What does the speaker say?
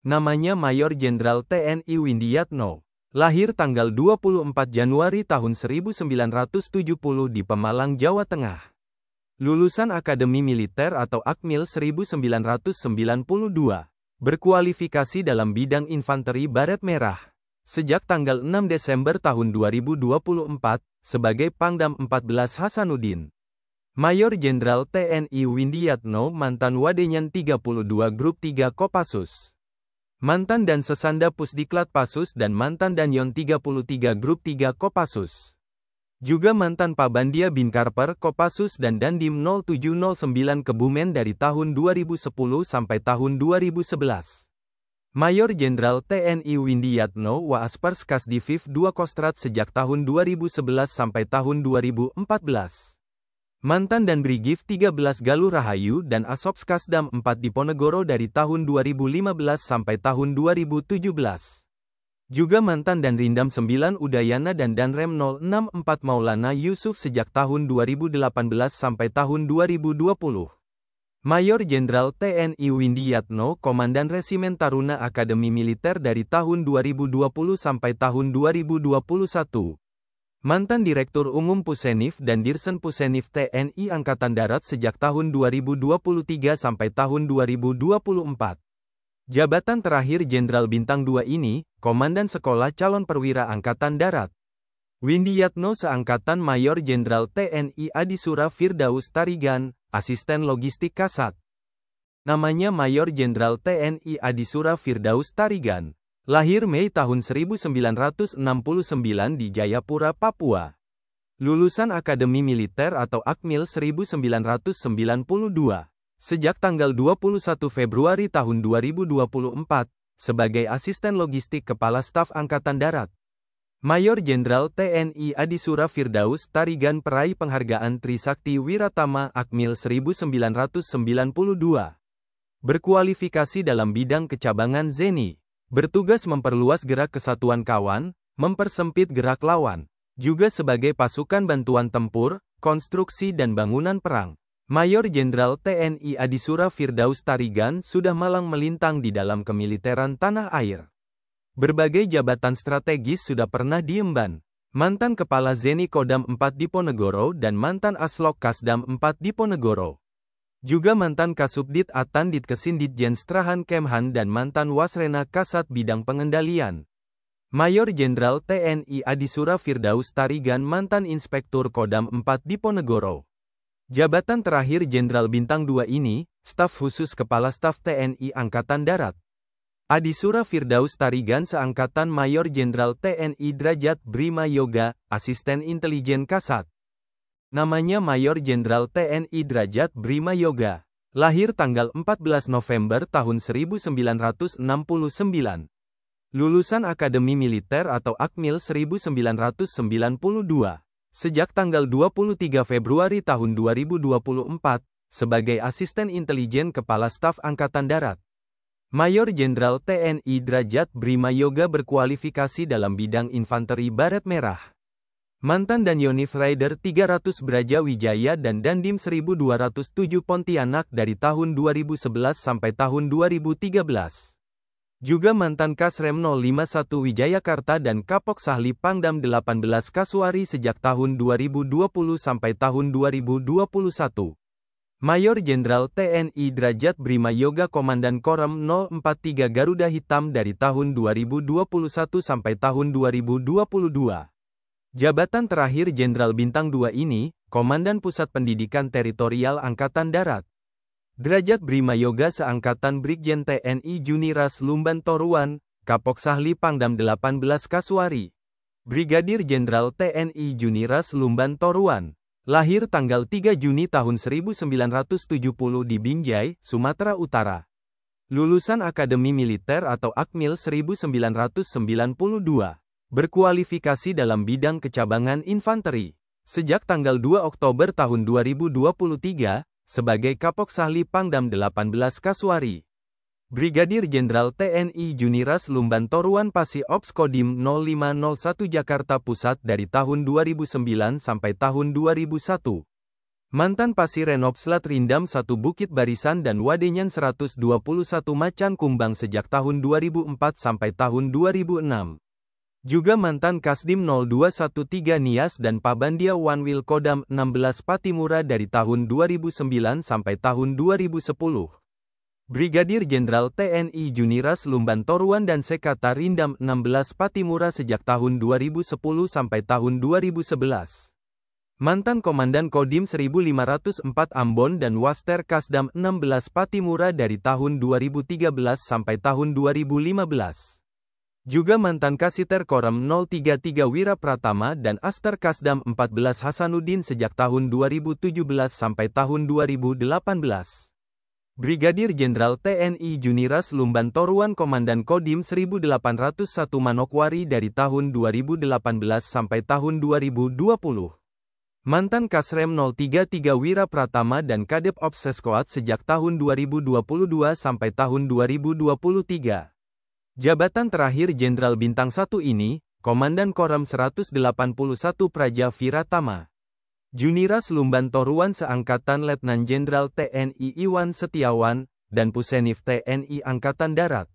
Namanya Mayor Jenderal TNI Windiatno. Lahir tanggal 24 Januari tahun 1970 di Pemalang, Jawa Tengah. Lulusan Akademi Militer atau Akmil 1992. Berkualifikasi dalam bidang infanteri baret merah. Sejak tanggal 6 Desember tahun 2024, sebagai Pangdam 14 Hasanuddin. Mayor Jenderal TNI Windiatno mantan Wadenyan 32 Grup 3 Kopassus. Mantan dan Sesanda Pusdiklat Pasus dan mantan Danyon 33 Grup 3 Kopassus. Juga mantan Pabandia Binkarper Kopassus dan Dandim 0709 Kebumen dari tahun 2010 sampai tahun 2011. Mayor Jenderal TNI Windiatno Waaspers Kasdiviv 2 Kostrat sejak tahun 2011 sampai tahun 2014. Mantan dan Brigif 13 Galuh Rahayu dan Asops Kasdam 4 Diponegoro dari tahun 2015 sampai tahun 2017. Juga mantan dan Rindam 9 Udayana dan Danrem 064 Maulana Yusuf sejak tahun 2018 sampai tahun 2020. Mayor Jenderal TNI Windiatno Komandan Resimen Taruna Akademi Militer dari tahun 2020 sampai tahun 2021. Mantan Direktur Umum Pusenif dan Dirsen Pusenif TNI Angkatan Darat sejak tahun 2023 sampai tahun 2024. Jabatan terakhir Jenderal Bintang 2 ini, Komandan Sekolah Calon Perwira Angkatan Darat. Windiatno seangkatan Mayor Jenderal TNI Adisura Firdaus Tarigan, Asisten Logistik Kasat. Namanya Mayor Jenderal TNI Adisura Firdaus Tarigan. Lahir Mei tahun 1969 di Jayapura, Papua. Lulusan Akademi Militer atau Akmil 1992. Sejak tanggal 21 Februari tahun 2024, sebagai Asisten Logistik Kepala Staf Angkatan Darat. Mayor Jenderal TNI Adisura Firdaus Tarigan peraih penghargaan Trisakti Wiratama Akmil 1992. Berkualifikasi dalam bidang kecabangan Zeni. Bertugas memperluas gerak kesatuan kawan, mempersempit gerak lawan. Juga sebagai pasukan bantuan tempur, konstruksi dan bangunan perang. Mayor Jenderal TNI Adisura Firdaus Tarigan sudah malang melintang di dalam kemiliteran tanah air. Berbagai jabatan strategis sudah pernah diemban. Mantan Kepala Zeni Kodam 4 Diponegoro dan mantan Aslok Kasdam 4 Diponegoro. Juga mantan Kasubdit Atan Ditkesin Ditjen Strahan Kemhan dan mantan Wasrena Kasat Bidang Pengendalian. Mayor Jenderal TNI Adisura Firdaus Tarigan mantan Inspektur Kodam 4 Diponegoro. Jabatan terakhir Jenderal Bintang 2 ini, Staf Khusus Kepala Staf TNI Angkatan Darat. Adisura Firdaus Tarigan seangkatan Mayor Jenderal TNI Derajat Brima Yoga, Asisten Intelijen Kasat. Namanya Mayor Jenderal TNI Derajat Brima Yoga. Lahir tanggal 14 November tahun 1969. Lulusan Akademi Militer atau Akmil 1992. Sejak tanggal 23 Februari tahun 2024, sebagai Asisten Intelijen Kepala Staf Angkatan Darat. Mayor Jenderal TNI Derajat Brima Yoga berkualifikasi dalam bidang infanteri baret merah. Mantan Danyonif Rider 300 Braja Wijaya dan Dandim 1207 Pontianak dari tahun 2011 sampai tahun 2013. Juga mantan Kasrem 051 Wijayakarta dan Kapok Sahli Pangdam 18 Kasuari sejak tahun 2020 sampai tahun 2021. Mayor Jenderal TNI Derajat Brima Yoga Komandan Korem 043 Garuda Hitam dari tahun 2021 sampai tahun 2022. Jabatan terakhir Jenderal Bintang 2 ini, Komandan Pusat Pendidikan Teritorial Angkatan Darat. Derajat Brima Yoga seangkatan Brigjen TNI Juniras Lumban Toruan, Kapok Sahli Pangdam 18 Kasuari. Brigadir Jenderal TNI Juniras Lumban Toruan. Lahir tanggal 3 Juni tahun 1970 di Binjai, Sumatera Utara. Lulusan Akademi Militer atau Akmil 1992. Berkualifikasi dalam bidang kecabangan infanteri. Sejak tanggal 2 Oktober tahun 2023, sebagai Kapok Sahli Pangdam 18 Kasuari. Brigadir Jenderal TNI Juniras Lumban Toruan Pasi Ops Kodim 0501 Jakarta Pusat dari tahun 2009 sampai tahun 2001. Mantan Pasirenop Slat Rindam 1 Bukit Barisan dan Wadenyan 121 Macan Kumbang sejak tahun 2004 sampai tahun 2006. Juga mantan Kasdim 0213 Nias dan Pabandia Wanwil Kodam 16 Patimura dari tahun 2009 sampai tahun 2010. Brigadir Jenderal TNI Juniras Lumban Toruan dan Sekata Rindam 16 Patimura sejak tahun 2010 sampai tahun 2011. Mantan Komandan Kodim 1504 Ambon dan Waster Kasdam 16 Patimura dari tahun 2013 sampai tahun 2015. Juga mantan Kasiter Korem 033 Wira Pratama dan Aster Kasdam 14 Hasanuddin sejak tahun 2017 sampai tahun 2018. Brigadir Jenderal TNI Juniras Lumban Toruan Komandan Kodim 1801 Manokwari dari tahun 2018 sampai tahun 2020. Mantan Kasrem 033 Wira Pratama dan Kadep Ops Seskoat sejak tahun 2022 sampai tahun 2023. Jabatan terakhir Jenderal Bintang 1 ini, Komandan Korem 181 Praja Viratama. Juniras Lumban Toruan seangkatan Letnan Jenderal TNI Iwan Setiawan, dan Pusenif TNI Angkatan Darat.